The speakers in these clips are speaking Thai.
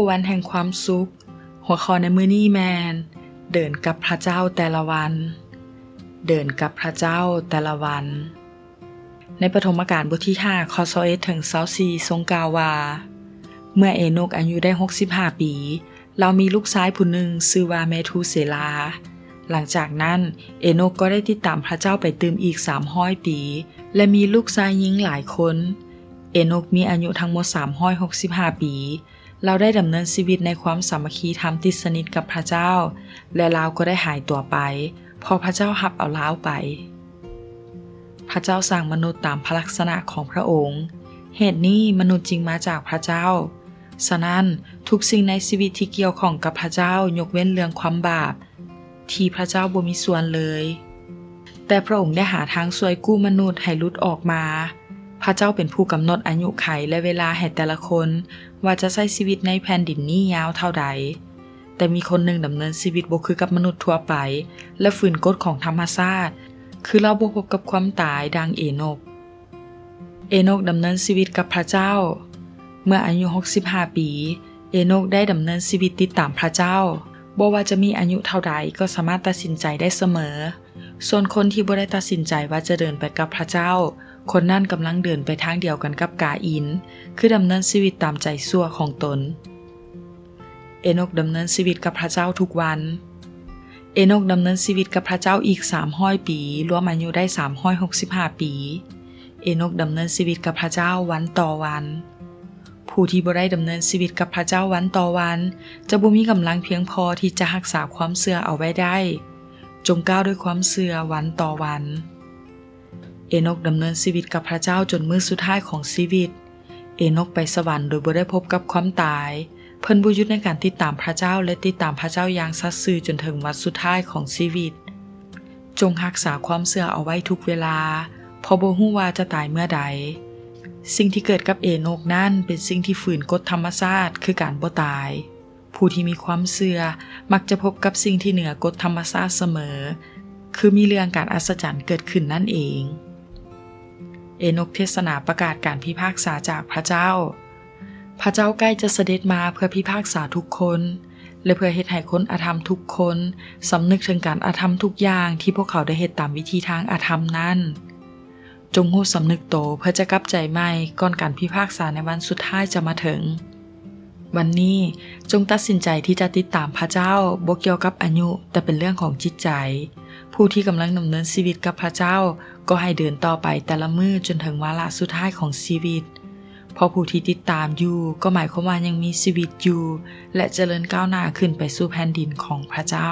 วันแห่งความสุขหัวข้อในมื้อนี้แมนเดินกับพระเจ้าแต่ละวันเดินกับพระเจ้าแต่ละวันในปฐมกาลบทที่5ข้อ21ถึง24ทรงกล่าวว่าเมื่อเอโนกอายุได้65ปีเรามีลูกชายผู้หนึ่งชื่อว่าเมทูเซลาหลังจากนั้นเอโนกก็ได้ติดตามพระเจ้าไปตื่มอีก300ปีและมีลูกชายหญิงหลายคนเอโนกมีอายุทั้งหมด365ปีเราได้ดำเนินชีวิตในความสามัคคีธรรมติดสนิทกับพระเจ้าและเราก็ได้หายตัวไปพอพระเจ้ารับเอาเราไปพระเจ้าสร้างมนุษย์ตามพระลักษณะของพระองค์เหตุนี้มนุษย์จึงมาจากพระเจ้าฉะนั้นทุกสิ่งในชีวิตที่เกี่ยวข้องกับพระเจ้ายกเว้นเรื่องความบาปที่พระเจ้าบ่มีส่วนเลยแต่พระองค์ได้หาทางช่วยกู้มนุษย์ให้หลุดออกมาพระเจ้าเป็นผู้กำหนดอายุขัยและเวลาให้แต่ละคนว่าจะใช้ชีวิตในแผ่นดินนี้ยาวเท่าใดแต่มีคนหนึ่งดำเนินชีวิตบ่คือกับมนุษย์ทั่วไปและฝืนกฎของธรรมชาติคือเราบ่พบกับความตายดังเอโนกดำเนินชีวิตกับพระเจ้าเมื่ออายุ65ปีเอโนกได้ดำเนินชีวิตติดตามพระเจ้าบ่ว่าจะมีอายุเท่าใดก็สามารถตัดสินใจได้เสมอส่วนคนที่บ่ได้ตัดสินใจว่าจะเดินไปกับพระเจ้าคนนั้นกำลังเดินไปทางเดียวกันกับกาอินคือดำเนินชีวิตตามใจชั่วของตนเอโนกดำเนินชีวิตกับพระเจ้าทุกวันเอโนกดำเนินชีวิตกับพระเจ้าอีก300ปีรวมอายุได้365ปีเอโนกดำเนินชีวิตกับพระเจ้าวันต่อวันผู้ที่บ่ได้ดำเนินชีวิตกับพระเจ้าวันต่อวันจะบ่มีกำลังเพียงพอที่จะรักษาความเชื่อเอาไว้ได้จงก้าวด้วยความเชื่อวันต่อวันเอโนกดำเนินชีวิตกับพระเจ้าจนมื้อสุดท้ายของชีวิตเอโนกไปสวรรค์โดยบ่ได้พบกับความตายเพิ่นบ่หยุดในการติดตามพระเจ้าและติดตามพระเจ้าอย่างสัตย์ซื่อจนถึงวันสุดท้ายของชีวิตจงรักษาความเชื่อเอาไว้ทุกเวลาเพราะบ่ฮู้ว่าจะตายเมื่อใดสิ่งที่เกิดกับเอโนกนั้นเป็นสิ่งที่ฝืนกฎธรรมชาติคือการบ่ตายผู้ที่มีความเชื่อมักจะพบกับสิ่งที่เหนือกฎธรรมชาติเสมอคือมีเรื่องการอัศจรรย์เกิดขึ้นนั่นเองเอโนกเทศนาประกาศการพิพากษาจากพระเจ้าพระเจ้าใกล้จะเสด็จมาเพื่อพิพากษาทุกคนและเพื่อเฮ็ดให้คนอธรรมทุกคนสำนึกถึงการอธรรมทุกอย่างที่พวกเขาได้เฮ็ดตามวิธีทางอธรรมนั้นจงรู้สำนึกโตเพื่อจะกลับใจใหม่ก่อนการพิพากษาในวันสุดท้ายจะมาถึงวันนี้จงตัดสินใจที่จะติดตามพระเจ้าบ่เกี่ยวกับอายุแต่เป็นเรื่องของจิตใจผู้ที่กำลังดำเนินชีวิตกับพระเจ้าก็ให้เดินต่อไปแต่ละมื้อจนถึงวาระสุดท้ายของชีวิตเพราะผู้ที่ติดตามอยู่ก็หมายความว่ายังมีชีวิตอยู่และเจริญก้าวหน้าขึ้นไปสู่แผ่นดินของพระเจ้า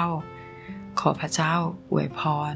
ขอพระเจ้าอวยพร